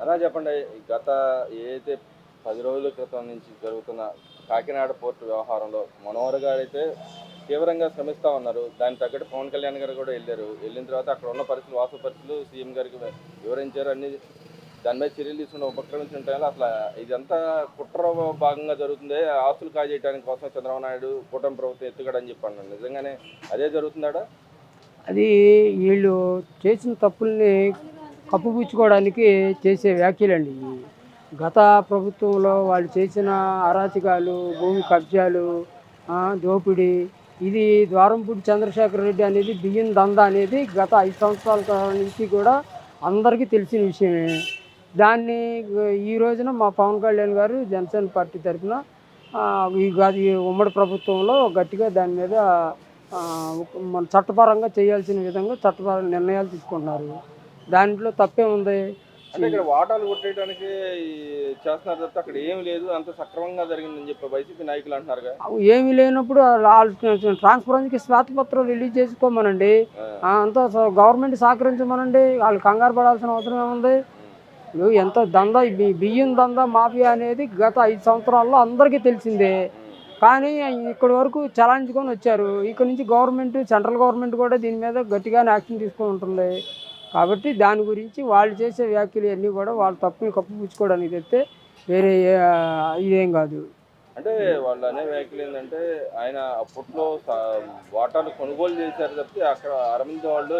అలా చెప్పండి. గత ఏదైతే 10 రోజుల క్రితం నుంచి జరుగుతున్న కాకినాడ పోర్టు వ్యవహారంలో మనోహర్ గారైతే తీవ్రంగా శ్రమిస్తా ఉన్నారు. దానికి తగ్గట్టు పవన్ కళ్యాణ్ గారు కూడా ఎళ్లారు. ఎళ్ళిన తర్వాత అక్కడ ఉన్న పరిస్థితులు, వాస్తవ పరిస్థితులు సీఎం గారికి వివరించారు. అన్ని దాని మీద చర్యలు తీసుకుని ఉపక్రమించిన టైంలో అసల ఇదంతా కుట్ర భాగంగా జరుగుతుంది. ఆస్తులు కాజేయడానికి కోసం చంద్రబాబు నాయుడు కూటమి ప్రభుత్వం ఎత్తుగడ అని చెప్పి అన్నాడు. నిజంగానే అదే జరుగుతుందాడా? అది వీళ్ళు చేసిన తప్పుల్ని కప్పుపుచ్చుకోవడానికి చేసే వ్యాఖ్యలండి ఇవి. గత ప్రభుత్వంలో వాళ్ళు చేసిన అరాచకాలు, భూమి కబ్జాలు, దోపిడీ, ఇది ద్వారంపూడి చంద్రశేఖర్ రెడ్డి అనేది బియ్యం దందా అనేది గత 5 సంవత్సరాల నుంచి కూడా అందరికీ తెలిసిన విషయమే. దాన్ని ఈ రోజున మా పవన్ కళ్యాణ్ గారు జనసేన పార్టీ తరఫున ఈ ఉమ్మడి ప్రభుత్వంలో గట్టిగా దాని మీద మన చట్టపరంగా చేయాల్సిన విధంగా చట్టపర నిర్ణయాలు తీసుకుంటున్నారు. దాంట్లో తప్పేముంది? అంటే ఇక్కడ వాటాలు కొట్టేయడానికి చేస్తున్నారు తప్ప అక్కడ ఏమి లేదు, అంత సక్రమంగా జరిగిందని చెప్పి వైసీపీ నాయకులు అంటున్నారుగా. ఏమీ లేనప్పుడు వాళ్ళు ట్రాన్స్పరెన్స్కి శ్వేతపత్రం రిలీజ్ చేసుకోమనండి. అంతా గవర్నమెంట్ సహకరించమనండి. వాళ్ళు కంగారు పడాల్సిన అవసరం ఏముంది? ఇప్పుడు ఎంత దందా, బియ్యం దందా మాఫియా అనేది గత 5 సంవత్సరాల్లో అందరికీ తెలిసిందే. కానీ ఇక్కడి వరకు చలాయించుకొని వచ్చారు. ఇక్కడ నుంచి గవర్నమెంట్, సెంట్రల్ గవర్నమెంట్ కూడా దీని మీద గట్టిగానే యాక్షన్ తీసుకొని ఉంటుంది. కాబట్టి దాని గురించి వాళ్ళు చేసే వ్యాఖ్యలు అన్నీ కూడా వాళ్ళ తప్పుని కప్పిపుచ్చుకోవడానికి తెస్తే వేరే ఇదేం కాదు. అంటే వాళ్ళు అనే వ్యాఖ్యలు ఏంటంటే ఆయన అప్పట్లో వాటాలు కొనుగోలు చేశారు తప్పితే అక్కడ అరవింద్ వాళ్ళు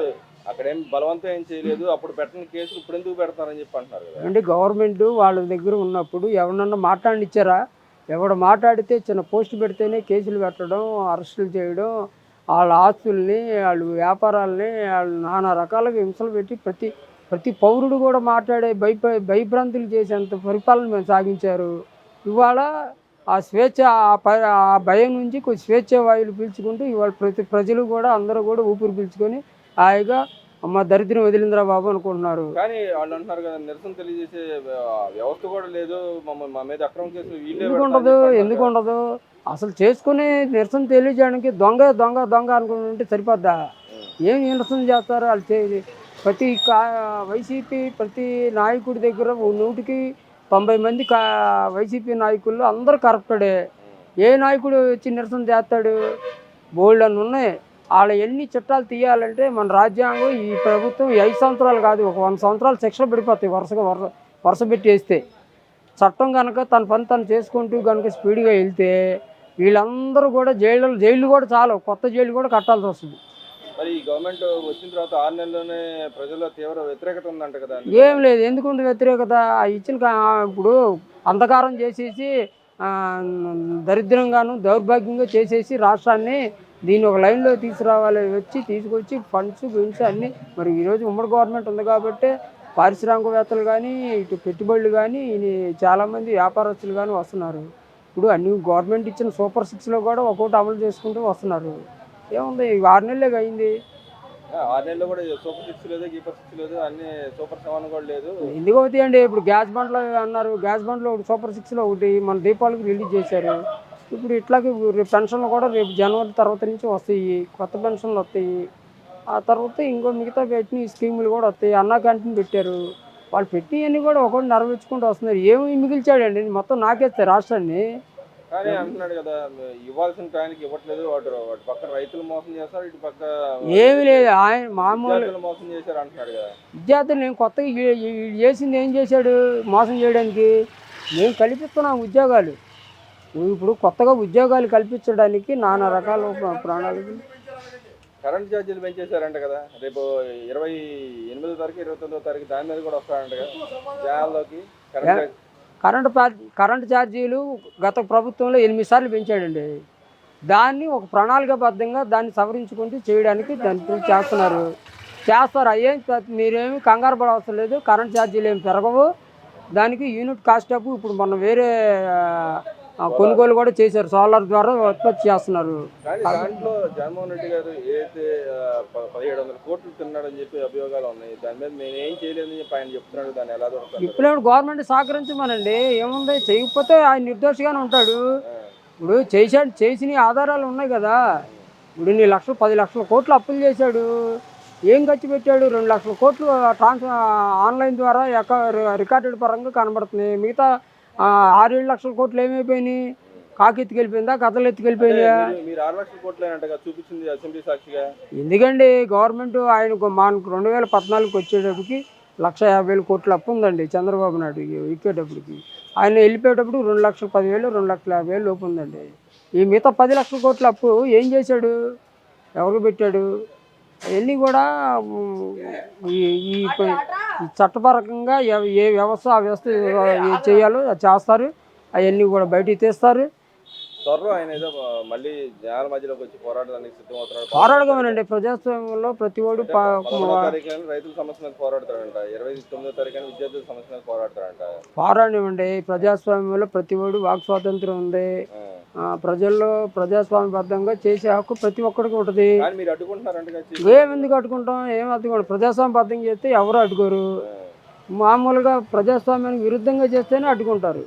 అక్కడేం బలవంతం ఏం చేయలేదు, అప్పుడు పెట్టని కేసులు ఇప్పుడు ఎందుకు పెడతారని చెప్పి అంటున్నారు కదా. అంటే గవర్నమెంట్ వాళ్ళ దగ్గర ఉన్నప్పుడు ఎవరన్నా మాట్లాడిచ్చారా? ఎవడు మాట్లాడితే చిన్న పోస్ట్ పెడితేనే కేసులు పెట్టడం, అరెస్టులు చేయడం, వాళ్ళ ఆస్తుల్ని, వాళ్ళ వ్యాపారాలని వాళ్ళు నానా రకాలుగా హింసలు పెట్టి ప్రతి పౌరుడు కూడా మాట్లాడే భయభ్రాంతులు చేసేంత పరిపాలన మేము సాగించారు. ఇవాళ ఆ స్వేచ్ఛ, ఆ భయం నుంచి కొంచెం స్వేచ్ఛ వాయువులు పీల్చుకుంటూ ఇవాళ ప్రజలు కూడా అందరూ కూడా ఊపిరి పీల్చుకొని హాయిగా అమ్మ దరిద్రం వదిలిందిరా బాబు అనుకుంటున్నారు. కానీ వాళ్ళు అంటున్నారు కదా, నిరసన తెలియజేసే వ్యవస్థ కూడా లేదు, మా మీద అక్రమ కేసులు ఎందుకు ఉండదు? అసలు చేసుకుని నిరసన తెలియజేయడానికి దొంగ దొంగ దొంగ అనుకుంటుంటే సరిపోద్దా? ఏం నిరసన చేస్తారు వాళ్ళు? ప్రతి వైసీపీ ప్రతి నాయకుడి దగ్గర 100కి 90 మంది వైసీపీ నాయకుల్లో అందరూ కరప్టెడే. ఏ నాయకుడు వచ్చి నిరసన చేస్తాడు? బోల్డ్ అని ఉన్నాయి. వాళ్ళ ఎన్ని చట్టాలు తీయాలంటే మన రాజ్యాంగం, ఈ ప్రభుత్వం 5 సంవత్సరాలు కాదు, ఒక 100 సంవత్సరాలు శిక్షలు పడిపోతాయి వరుస పెట్టి వేస్తే. చట్టం కనుక తన పని తను చేసుకుంటూ కనుక స్పీడ్గా వెళ్తే వీళ్ళందరూ కూడా జైళ్ళు కూడా చాలు, కొత్త జైలు కూడా కట్టాల్సి వస్తుంది. మరి ఈ గవర్నమెంట్ వచ్చిన తర్వాత 6 నెలల్లోనే ప్రజల్లో తీవ్ర వ్యతిరేకత ఉందంట కదా. ఏం లేదు, ఎందుకు ఉంది వ్యతిరేకత? ఇచ్చిన ఇప్పుడు అంధకారం చేసేసి దరిద్రంగాను దౌర్భాగ్యంగా చేసేసి రాష్ట్రాన్ని దీన్ని ఒక లైన్లో తీసుకురావాలి, తీసుకొచ్చి ఫండ్స్ అన్నీ. మరి ఈరోజు ఉమ్మడి గవర్నమెంట్ ఉంది కాబట్టి పారిశ్రామికవేత్తలు కానీ, ఇటు పెట్టుబడులు కానీ, చాలామంది వ్యాపారస్తులు కానీ వస్తున్నారు. ఇప్పుడు అన్ని గవర్నమెంట్ ఇచ్చిన సూపర్ 6లో కూడా ఒక్కొక్కటి అమలు చేసుకుంటూ వస్తున్నారు. ఏముంది, 6 నెలలే అయింది. 6 నెలల్లో కూడా సూపర్ 6 లేదు, గీపర్ 6 లేదు, అన్ని సూపర్ 7 కూడా లేదు. ఎందుకు అవుతాయండి? ఇప్పుడు గ్యాస్ బండ్లు అన్నారు, గ్యాస్ బండ్లో ఒకటి సూపర్ 6లో ఒకటి మన దీపావళికి రిలీజ్ చేశారు. ఇప్పుడు ఇట్లాగే పెన్షన్లు కూడా రేపు జనవరి తర్వాత నుంచి వస్తాయి, కొత్త పెన్షన్లు వస్తాయి. ఆ తర్వాత ఇంకో మిగతా పెట్టిన స్కీములు కూడా వస్తాయి. అన్నా క్యాంటీన్ పెట్టారు. వాళ్ళు పెట్టి అన్నీ కూడా ఒకటి నెరవేర్చుకుంటూ వస్తున్నారు. ఏమి మిగిల్చాడండి? మొత్తం నాకేస్తాయి రాష్ట్రాన్ని. కానీ అంటున్నాడు కదా, ఇవ్వాల్సిన టైంకి ఇవ్వట్లేదు, వాటి పక్క రైతులు మోసం చేస్తారు, ఇటు పక్క ఏమి లేదు. ఆయన మామూలు మోసం చేశారు అంటున్నాడు కదా. విద్యార్థులు నేను కొత్తగా చేసింది ఏం చేశాడు మోసం చేయడానికి? మేము కల్పిస్తున్నాం ఉద్యోగాలు. ఇప్పుడు కొత్తగా ఉద్యోగాలు కల్పించడానికి నానా రకాల ప్రణాళికలు. కరెంట్ ఛార్జీలు పెంచేశారంట కదా, రేపు 28వ తారీఖు 29వ తారీఖు దాని మీద కూడా వస్తారంట కదా జనాల్లోకి. కరెంటు ఛార్జీలు గత ప్రభుత్వంలో 8 సార్లు పెంచాడండి. దాన్ని ఒక ప్రణాళికాబద్ధంగా దాన్ని సవరించుకుంటూ చేయడానికి దాన్ని చేస్తారు. అయ్యేం మీరేమి కంగారు పడవసరం లేదు. కరెంట్ ఛార్జీలు ఏమి పెరగవు. దానికి యూనిట్ కాస్ట్ ఆఫ్ ఇప్పుడు మనం వేరే కొనుగోలు కూడా చేశారు, సోలార్ ద్వారా ఉత్పత్తి చేస్తున్నారు. దాంట్లో జగన్మోహన్ రెడ్డి గారు ఏదైతే 1700 కోట్లు తిన్నాడని చెప్పి అభియోగాలు ఉన్నాయి, దాని మీద నేను ఏం చేయలేదని చెప్పి ఆయన చెప్తున్నాడు. దాన్ని ఎలా దొరుకుతుంది? ఇప్పుడు గవర్నమెంట్ సహకరించమనండి, ఏముంది? చేయకపోతే ఆయన నిర్దోషిగానే ఉంటాడు. ఇప్పుడు చేసిన ఆధారాలు ఉన్నాయి కదా. ఇప్పుడు 10 లక్షల కోట్లు అప్పులు చేశాడు. ఏం ఖర్చు పెట్టాడు? 2,00,000 కోట్లు ఆన్లైన్ ద్వారా రికార్డెడ్ పరంగా కనబడుతుంది. మిగతా 6-7 లక్షల కోట్లు ఏమైపోయినాయి? కాకి ఎత్తుకెళ్ళిపోయిందా? కథలు ఎత్తుకెళ్ళిపోయినాయా? మీరు 6 లక్షల కోట్లేనంటగా చూపించింది అసెంబ్లీ సాక్షిగా. ఎందుకండి గవర్నమెంట్ ఆయనకు మనకు 2014కి వచ్చేటప్పటికి 1,50,000 కోట్ల అప్పు ఉందండి చంద్రబాబు నాయుడు ఎక్కేటప్పటికి. ఆయన వెళ్ళిపోయేటప్పుడు 2,10,000 2,50,000 లోపు ఉందండి. ఈ మిగతా 10 లక్షల కోట్ల అప్పు ఏం చేశాడు? ఎవరు పెట్టాడు? అవన్నీ కూడా ఈ ఈ ఈ చట్టపరంగా ఏ వ్యవస్థ ఆ వ్యవస్థ ఏది చేయాలో అది చేస్తారు. అవన్నీ కూడా బయటికి తీస్తారు. త్వరలో ఆయన ఏదో మళ్ళీ జనాల మధ్యలోకి వచ్చి పోరాడడానికి సిద్ధమవుతున్నాడు. పోరాడగమనండి. ప్రజాస్వామ్యంలో ప్రతి ఒడు 11వ తారీఖున రైతుల సమస్య మీద పోరాడతాడంట, 29వ తారీఖున విద్యార్థుల సమస్య మీద పోరాడతాడంట. పోరాడనివ్వండి. ప్రజాస్వామ్యంలో ప్రతి ఒడు వాక్ స్వాతంత్రం ఉంది. ప్రజల్లో ప్రజాస్వామ్యబద్ధంగా చేసే హక్కు ప్రతి ఒక్కడికి ఉంటుంది. కానీ మీరు అడ్డుకుంటున్నారంటగా. ఏమెందుకు అడ్డుకుంటాం? ఏం అడ్డుకోండి. ప్రజాస్వామ్యబద్ధంగా చేస్తే ఎవరు అడ్డుకోరు. మామూలుగా ప్రజాస్వామ్యానికి విరుద్ధంగా చేస్తేనే అడ్డుకుంటారు.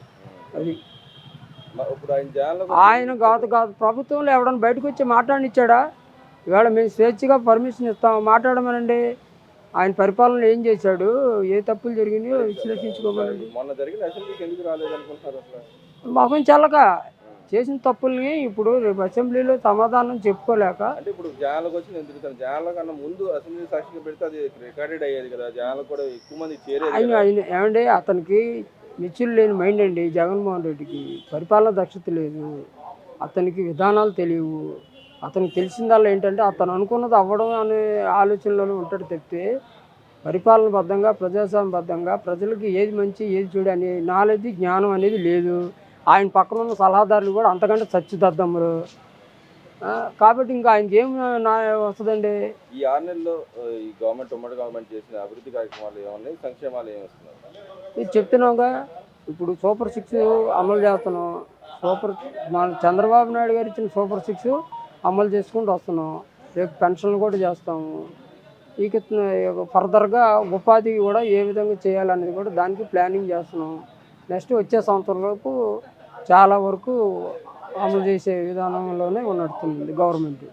అది ఇప్పుడు ఆయన జనాల్లో ఆయన కాదు ప్రభుత్వంలో ఎవడన్నా బయటకు వచ్చి మాట్లాడినిచ్చాడా? ఇవాళ మేము స్వేచ్ఛగా పర్మిషన్ ఇస్తాం మాట్లాడమనండి. ఆయన పరిపాలనలో ఏం చేశాడు, ఏ తప్పులు జరిగినాయో విశ్లేషించుకోమనండి. మొన్న జరిగిన అసెంబ్లీకి ఎందుకు రాలేదనుకుంటున్నారు అసలు? మొహం చెల్లక చేసిన తప్పుల్ని ఇప్పుడు రేపు అసెంబ్లీలో సమాధానం చెప్పుకోలేక. అంటే ఇప్పుడు జనాలకు వచ్చి నేను తిరుగుతాను, జనాల కన్నా ముందు అసెంబ్లీ సాక్షిగా పెడితే అది రికార్డెడ్ అయ్యేది కదా, జనాలకు కూడా ఎక్కువ మంది చేరేది. ఆయన ఏమండి అతనికి నిచ్చులు లేని మైండ్ అండి జగన్మోహన్ రెడ్డికి. పరిపాలన దక్షత లేదు, అతనికి విధానాలు తెలియవు. అతనికి తెలిసిందల్లా ఏంటంటే అతను అనుకున్నది అవ్వడం అనే ఆలోచనలోనే ఉంటాడు తప్పితే పరిపాలనబద్ధంగా ప్రజాస్వామ్యబద్ధంగా ప్రజలకి ఏది మంచి ఏది చెడు అనే నాలెడ్జ్ జ్ఞానం అనేది లేదు. ఆయన పక్కన ఉన్న సలహాదారులు కూడా అంతకంటే చచ్చుదద్దమ్మరు. కాబట్టి ఇంకా ఆయనకి ఏం వస్తుందండి? ఈ 6 నెలల్లో ఈ గవర్నమెంట్ ఉమ్మడి గవర్నమెంట్ చేసిన అభివృద్ధి కార్యక్రమాలు ఏమన్నాయి, సంక్షేమాలు ఏమి వస్తున్నాయి? ఇది చెప్తున్నావుగా. ఇప్పుడు సూపర్ 6 అమలు చేస్తున్నాం. మన చంద్రబాబు నాయుడు గారు ఇచ్చిన సూపర్ 6 అమలు చేసుకుంటూ వస్తున్నాం. రేపు పెన్షన్లు కూడా చేస్తాము. ఇక ఫర్దర్గా ఉపాధి కూడా ఏ విధంగా చేయాలనేది కూడా దానికి ప్లానింగ్ చేస్తున్నాం. నెక్స్ట్ వచ్చే సంవత్సరంలోపు చాలా వరకు అమలు చేసే విధానంలోనే నడుస్తుంది గవర్నమెంట్.